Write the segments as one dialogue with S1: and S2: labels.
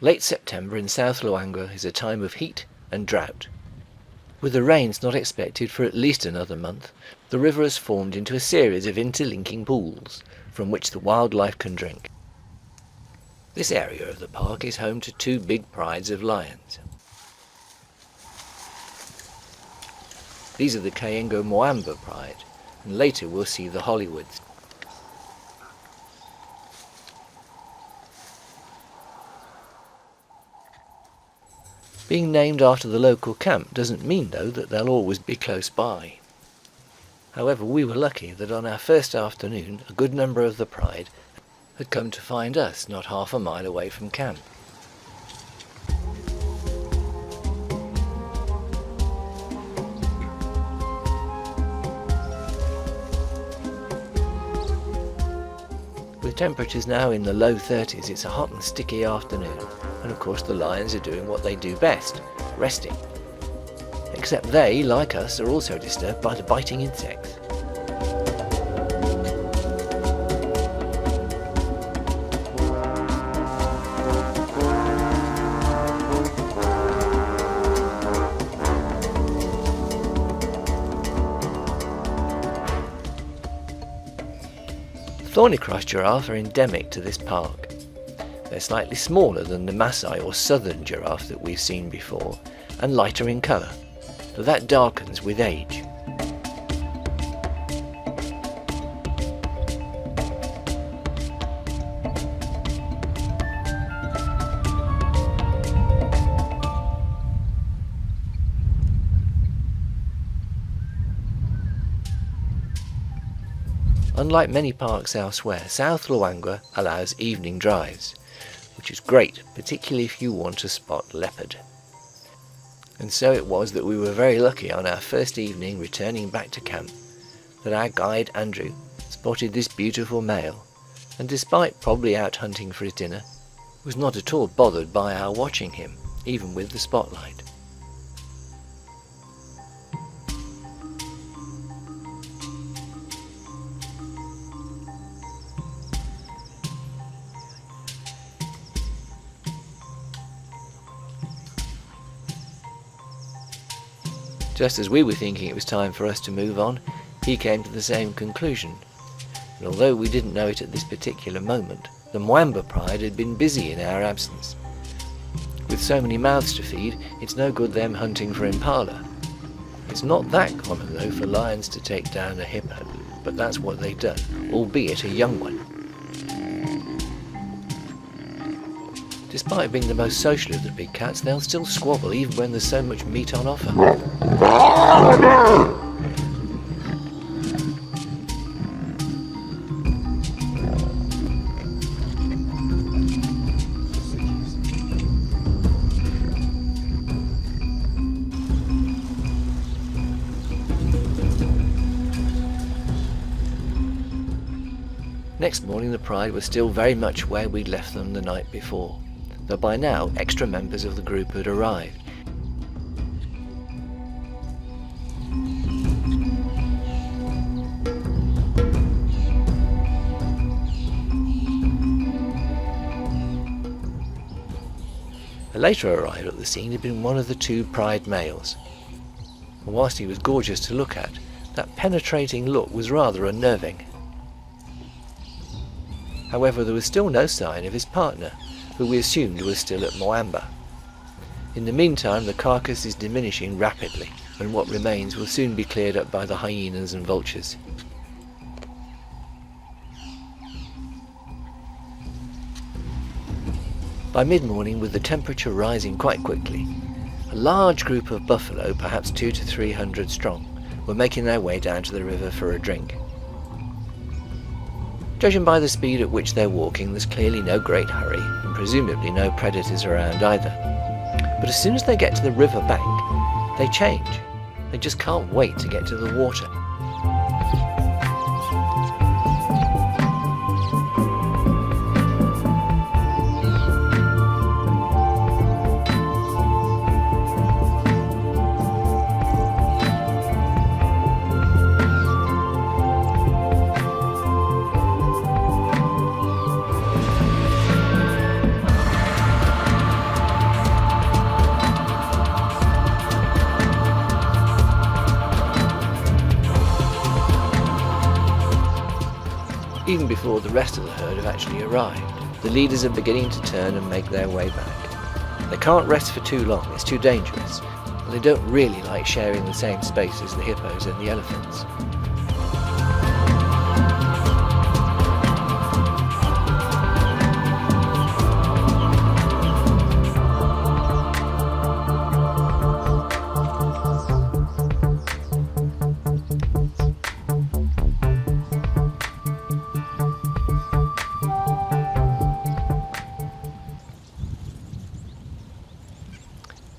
S1: Late September in South Luangwa is a time of heat and drought. With the rains not expected for at least another month, the river has formed into a series of interlinking pools from which the wildlife can drink. This area of the park is home to two big prides of lions. These are the Kaingo pride, and later we'll see the Hollywoods. Being named after the local camp doesn't mean, though, that they'll always be close by. However, we were lucky that on our first afternoon a good number of the pride had come to find us not half a mile away from camp. With temperatures now in the low 30s, it's a hot and sticky afternoon, and of course the lions are doing what they do best, resting. Except they, like us, are also disturbed by the biting insects. Thorny-crossed giraffe are endemic to this park. They're slightly smaller than the Maasai or southern giraffe that we've seen before, and lighter in colour, though that darkens with age. Unlike many parks elsewhere, South Luangwa allows evening drives, which is great, particularly if you want to spot leopard. And so it was that we were very lucky on our first evening returning back to camp that our guide Andrew spotted this beautiful male, and despite probably out hunting for his dinner, was not at all bothered by our watching him, even with the spotlight. Just as we were thinking it was time for us to move on, he came to the same conclusion. And although we didn't know it at this particular moment, the Mwamba pride had been busy in our absence. With so many mouths to feed, it's no good them hunting for impala. It's not that common though for lions to take down a hippo, but that's what they've done, albeit a young one. Despite being the most social of the big cats, they'll still squabble even when there's so much meat on offer. Next morning the pride was still very much where we'd left them the night before, though by now extra members of the group had arrived. A later arrival at the scene had been one of the two pride males, and whilst he was gorgeous to look at, that penetrating look was rather unnerving. However, there was still no sign of his partner, who we assumed was still at Mwamba. In the meantime, the carcass is diminishing rapidly, and what remains will soon be cleared up by the hyenas and vultures. By mid-morning, with the temperature rising quite quickly, a large group of buffalo, perhaps 200 to 300 strong, were making their way down to the river for a drink. Judging by the speed at which they're walking, there's clearly no great hurry, and presumably no predators around either. But as soon as they get to the river bank, they change. They just can't wait to get to the water. before the rest of the herd have actually arrived. The leaders are beginning to turn and make their way back. They can't rest for too long, it's too dangerous, and they don't really like sharing the same space as the hippos and the elephants.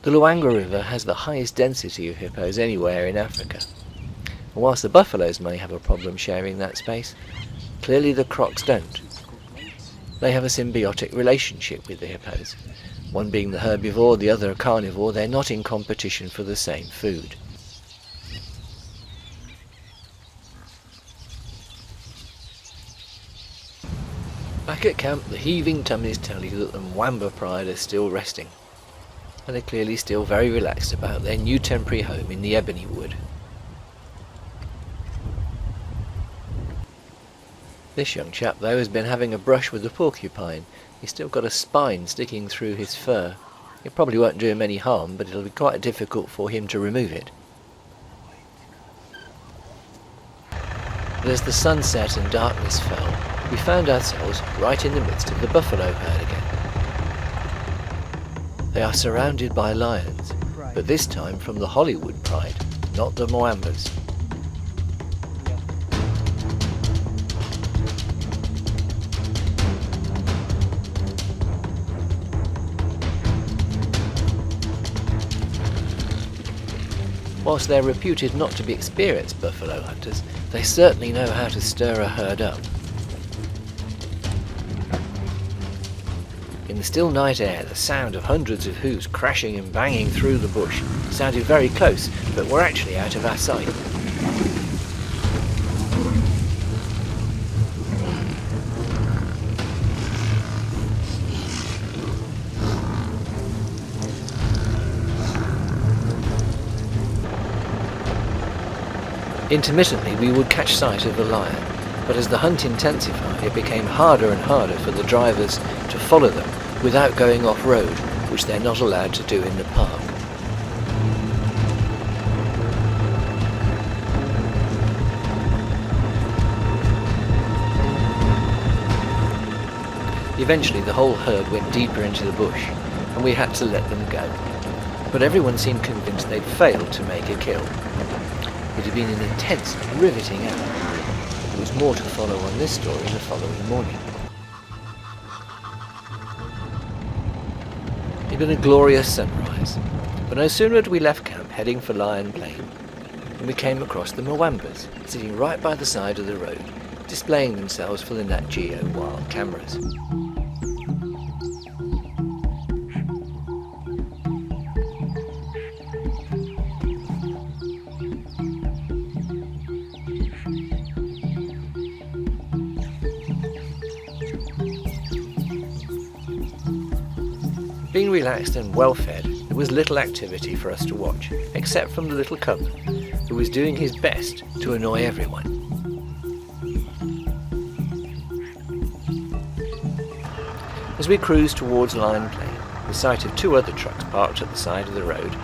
S1: The Luangwa River has the highest density of hippos anywhere in Africa. And whilst the buffaloes may have a problem sharing that space, clearly the crocs don't. They have a symbiotic relationship with the hippos. One being the herbivore, the other a carnivore, they're not in competition for the same food. Back at camp, the heaving tummies tell you that the Mwamba pride are still resting, and they're clearly still very relaxed about their new temporary home in the ebony wood. This young chap though has been having a brush with the porcupine. He's still got a spine sticking through his fur. It probably won't do him any harm, but it'll be quite difficult for him to remove it. But as the sun set and darkness fell, we found ourselves right in the midst of the buffalo herd again. They are surrounded by lions, but this time from the Hollywood pride, not the Mwambas. Whilst they're reputed not to be experienced buffalo hunters, they certainly know how to stir a herd up. In the still night air, the sound of hundreds of hooves crashing and banging through the bush sounded very close, but were actually out of our sight. Intermittently we would catch sight of a lion, but as the hunt intensified it became harder and harder for the drivers to follow them without going off-road, which they're not allowed to do in the park. Eventually the whole herd went deeper into the bush, and we had to let them go. But everyone seemed convinced they'd failed to make a kill. It had been an intense, riveting hour. There was more to follow on this story the following morning. It had been a glorious sunrise, but no sooner had we left camp heading for Lion Plain than we came across the Mwambas, sitting right by the side of the road, displaying themselves for the Nat Geo wild cameras. Being relaxed and well fed, there was little activity for us to watch, except from the little cub, who was doing his best to annoy everyone. As we cruised towards Lion Plain, the sight of two other trucks parked at the side of the road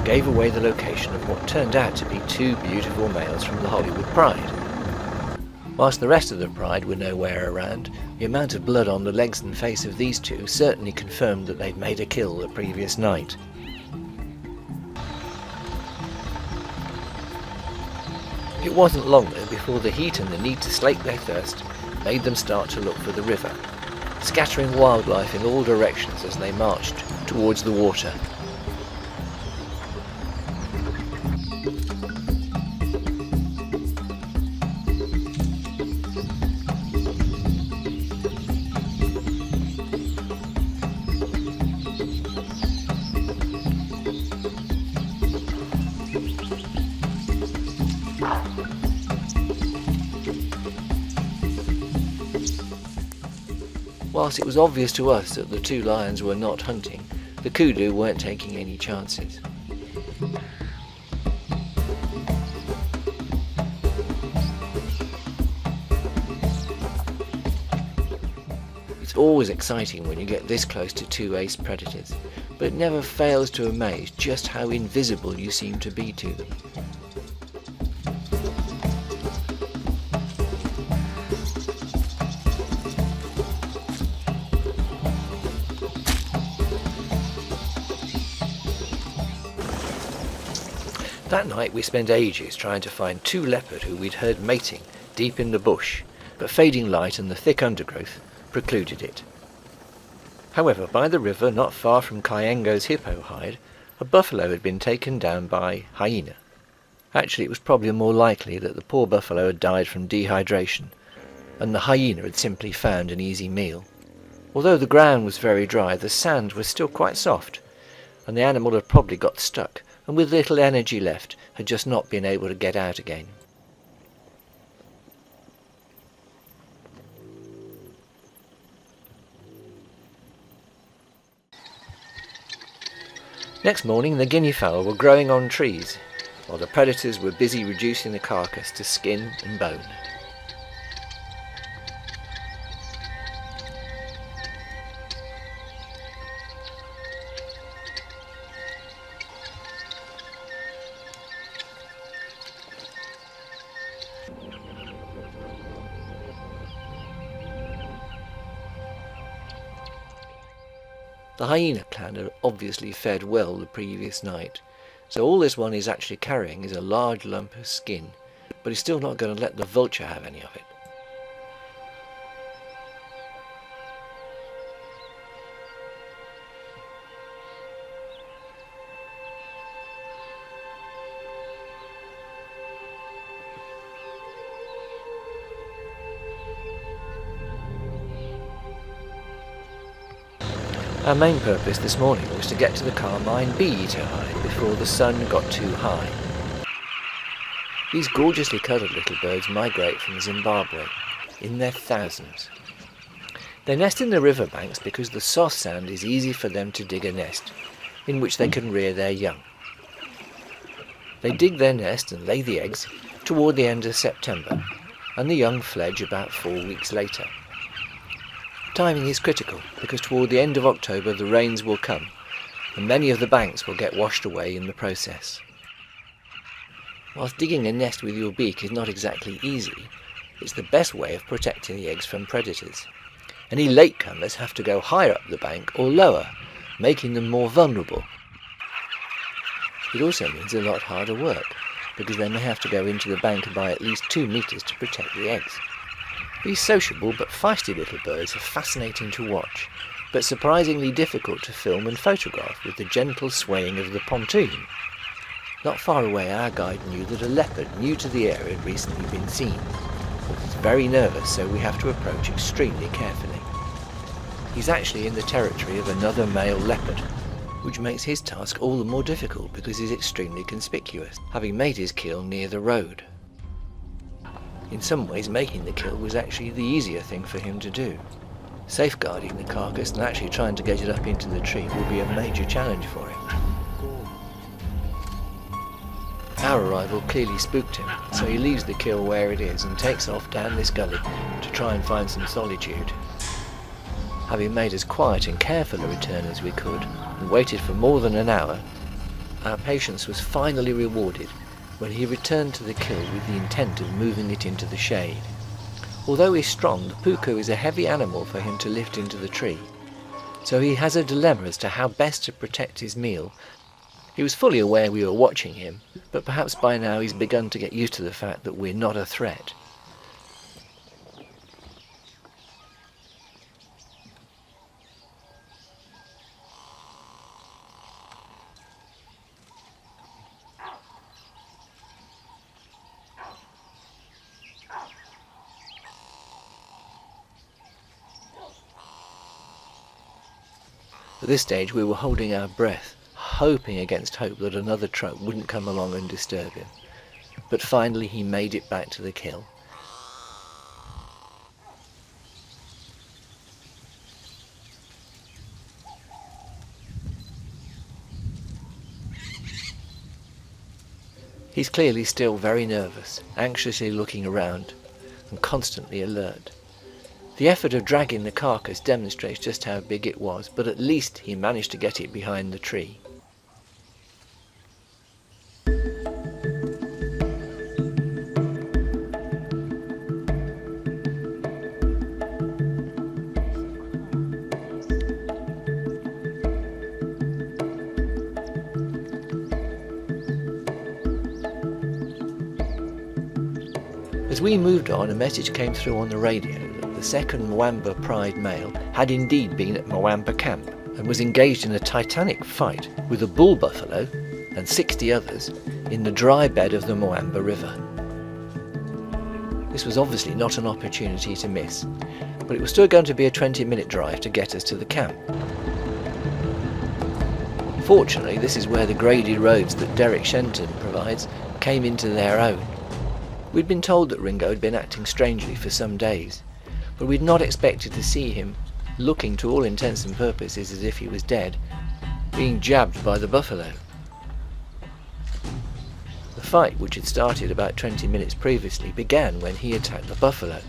S1: gave away the location of what turned out to be two beautiful males from the Hollywood Pride. Whilst the rest of the pride were nowhere around, the amount of blood on the legs and face of these two certainly confirmed that they'd made a kill the previous night. It wasn't long though before the heat and the need to slake their thirst made them start to look for the river, scattering wildlife in all directions as they marched towards the water. Whilst it was obvious to us that the two lions were not hunting, the kudu weren't taking any chances. It's always exciting when you get this close to two ace predators, but it never fails to amaze just how invisible you seem to be to them. That night we spent ages trying to find two leopard who we'd heard mating deep in the bush, but fading light and the thick undergrowth precluded it. However, by the river not far from Kaingo's hippo hide, a buffalo had been taken down by hyena. Actually, it was probably more likely that the poor buffalo had died from dehydration, and the hyena had simply found an easy meal. Although the ground was very dry, the sand was still quite soft, and the animal had probably got stuck, and with little energy left, had just not been able to get out again. Next morning the guinea fowl were growing on trees, while the predators were busy reducing the carcass to skin and bone. The hyena clan had obviously fed well the previous night, so all this one is actually carrying is a large lump of skin, but he's still not going to let the vulture have any of it. Our main purpose this morning was to get to the Carmine bee-eater hide before the sun got too high. These gorgeously coloured little birds migrate from Zimbabwe, in their thousands. They nest in the riverbanks because the soft sand is easy for them to dig a nest, in which they can rear their young. They dig their nest and lay the eggs toward the end of September, and the young fledge about 4 weeks later. Timing is critical because toward the end of October the rains will come and many of the banks will get washed away in the process. Whilst digging a nest with your beak is not exactly easy, it's the best way of protecting the eggs from predators. Any latecomers have to go higher up the bank or lower, making them more vulnerable. It also means a lot harder work because they may have to go into the bank by at least 2 meters to protect the eggs. These sociable but feisty little birds are fascinating to watch, but surprisingly difficult to film and photograph with the gentle swaying of the pontoon. Not far away our guide knew that a leopard new to the area had recently been seen. He's very nervous, so we have to approach extremely carefully. He's actually in the territory of another male leopard, which makes his task all the more difficult because he's extremely conspicuous, having made his kill near the road. In some ways, making the kill was actually the easier thing for him to do. Safeguarding the carcass and actually trying to get it up into the tree will be a major challenge for him. Our arrival clearly spooked him, so he leaves the kill where it is and takes off down this gully to try and find some solitude. Having made as quiet and careful a return as we could, and waited for more than an hour, our patience was finally rewarded when he returned to the kill with the intent of moving it into the shade. Although he's strong, the puku is a heavy animal for him to lift into the tree, so he has a dilemma as to how best to protect his meal. He was fully aware we were watching him, but perhaps by now he's begun to get used to the fact that we're not a threat. At this stage we were holding our breath, hoping against hope that another truck wouldn't come along and disturb him. But finally he made it back to the kill. He's clearly still very nervous, anxiously looking around and constantly alert. The effort of dragging the carcass demonstrates just how big it was, but at least he managed to get it behind the tree. As we moved on, a message came through on the radio that the second Mwamba Pride male had indeed been at Mwamba camp and was engaged in a titanic fight with a bull buffalo and 60 others in the dry bed of the Mwamba River. This was obviously not an opportunity to miss, but it was still going to be a 20-minute drive to get us to the camp. Fortunately, this is where the graded roads that Derek Shenton provides came into their own. We'd been told that Ringo had been acting strangely for some days, but we'd not expected to see him, looking to all intents and purposes as if he was dead, being jabbed by the buffalo. The fight, which had started about 20 minutes previously, began when he attacked the buffalo.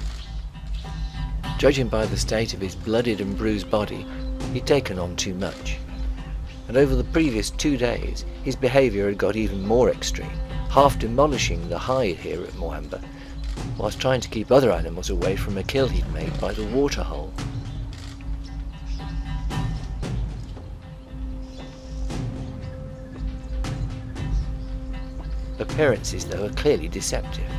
S1: Judging by the state of his bloodied and bruised body, he'd taken on too much. And over the previous 2 days, his behaviour had got even more extreme, half demolishing the hide here at Mwamba, whilst trying to keep other animals away from a kill he'd made by the waterhole. Appearances, though, are clearly deceptive.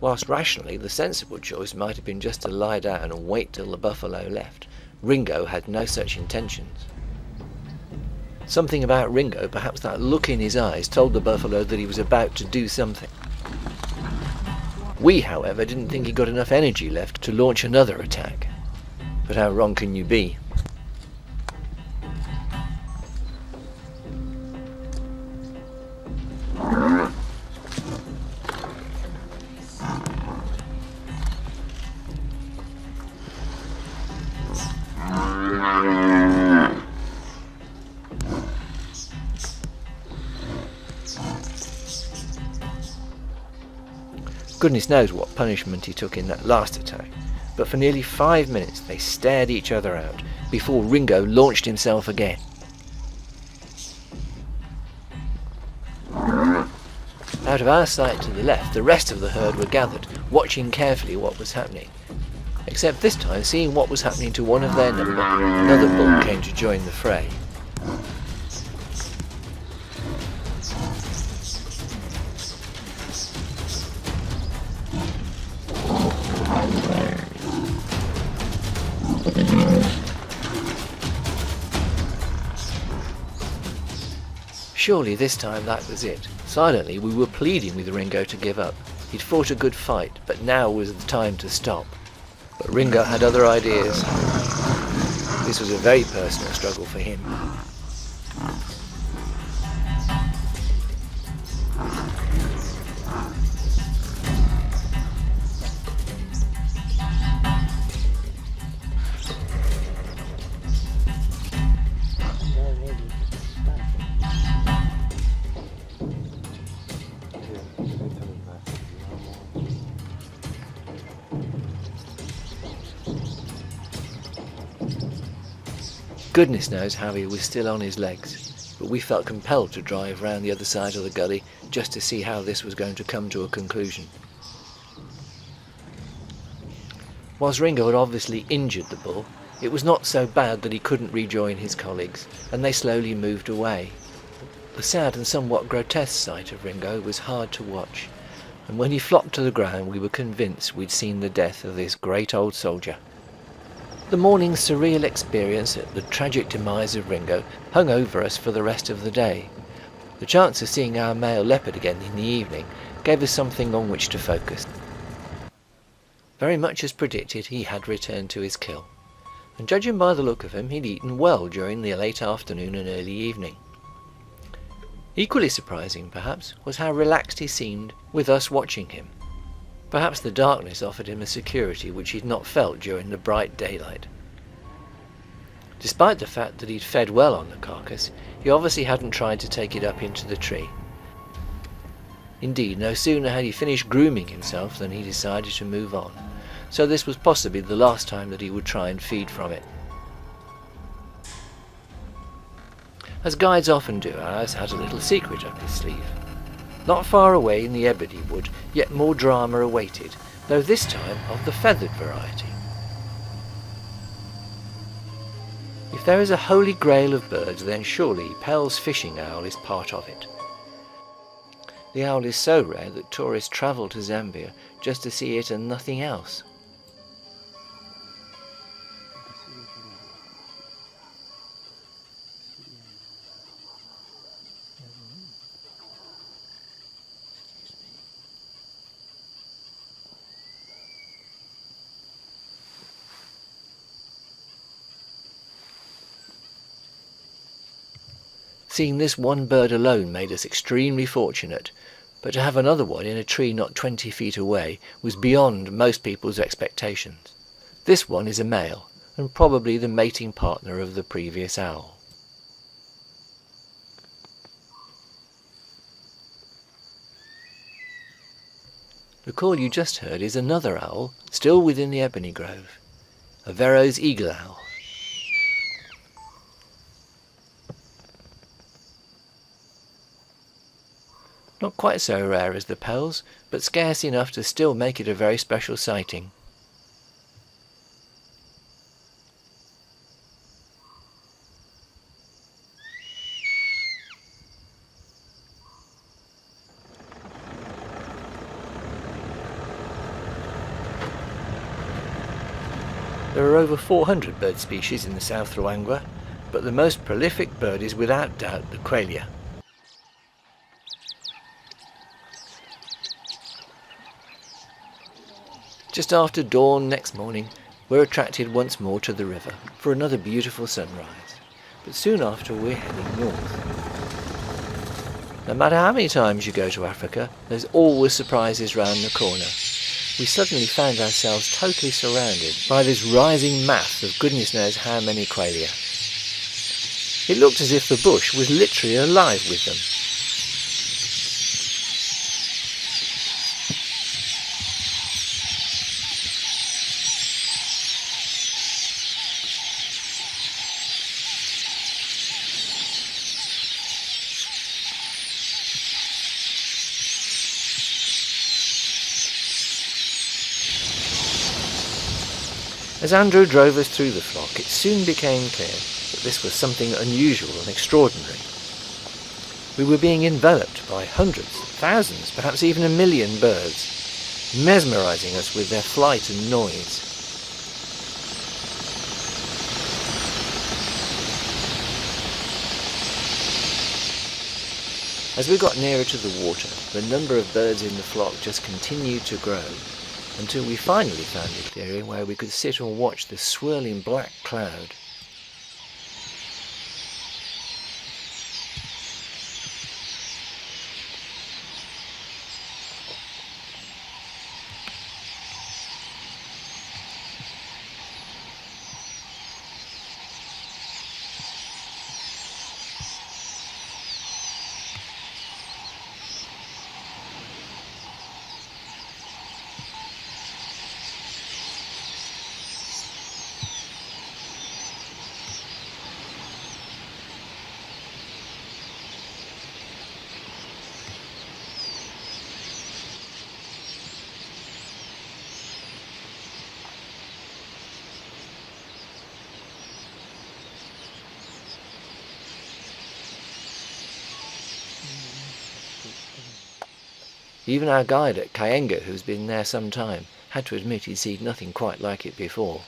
S1: Whilst rationally the sensible choice might have been just to lie down and wait till the buffalo left, Ringo had no such intentions. Something about Ringo, perhaps that look in his eyes, told the buffalo that he was about to do something. We, however, didn't think he got enough energy left to launch another attack. But how wrong can you be? Goodness knows what punishment he took in that last attack, but for nearly 5 minutes they stared each other out before Ringo launched himself again. Out of our sight to the left, the rest of the herd were gathered, watching carefully what was happening. Except this time, seeing what was happening to one of their number, another bull came to join the fray. Surely this time that was it. Silently we were pleading with Ringo to give up. He'd fought a good fight, but now was the time to stop. But Ringo had other ideas. This was a very personal struggle for him. Goodness knows how he was still on his legs, but we felt compelled to drive round the other side of the gully just to see how this was going to come to a conclusion. Whilst Ringo had obviously injured the bull, it was not so bad that he couldn't rejoin his colleagues, and they slowly moved away. The sad and somewhat grotesque sight of Ringo was hard to watch, and when he flopped to the ground we were convinced we'd seen the death of this great old soldier. The morning's surreal experience at the tragic demise of Ringo hung over us for the rest of the day. The chance of seeing our male leopard again in the evening gave us something on which to focus. Very much as predicted, he had returned to his kill, and judging by the look of him, he'd eaten well during the late afternoon and early evening. Equally surprising, perhaps, was how relaxed he seemed with us watching him. Perhaps the darkness offered him a security which he'd not felt during the bright daylight. Despite the fact that he'd fed well on the carcass, he obviously hadn't tried to take it up into the tree. Indeed, no sooner had he finished grooming himself than he decided to move on, so this was possibly the last time that he would try and feed from it. As guides often do, ours had a little secret up his sleeve. Not far away in the ebony wood, yet more drama awaited, though this time of the feathered variety. If there is a holy grail of birds, then surely Pell's fishing owl is part of it. The owl is so rare that tourists travel to Zambia just to see it and nothing else. Seeing this one bird alone made us extremely fortunate, but to have another one in a tree not 20 feet away was beyond most people's expectations. This one is a male, and probably the mating partner of the previous owl. The call you just heard is another owl, still within the ebony grove, a Verreaux's eagle owl. Not quite so rare as the Pells, but scarce enough to still make it a very special sighting. There are over 400 bird species in the South Luangwa, but the most prolific bird is without doubt the quail. Just after dawn next morning, we're attracted once more to the river for another beautiful sunrise, but soon after we're heading north. No matter how many times you go to Africa, there's always surprises round the corner. We suddenly found ourselves totally surrounded by this rising mass of goodness knows how many quail. It looked as if the bush was literally alive with them. As Andrew drove us through the flock, it soon became clear that this was something unusual and extraordinary. We were being enveloped by hundreds, thousands, perhaps even 1 million birds, mesmerizing us with their flight and noise. As we got nearer to the water, the number of birds in the flock just continued to grow, until we finally found a clearing where we could sit and watch the swirling black cloud. Even our guide at Kaingo, who's been there some time, had to admit he'd seen nothing quite like it before.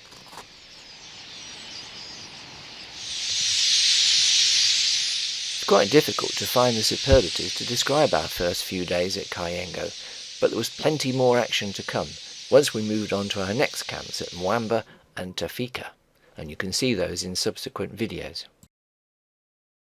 S1: It's quite difficult to find the superlatives to describe our first few days at Kaingo, but there was plenty more action to come once we moved on to our next camps at Mwamba and Tafika, and you can see those in subsequent videos.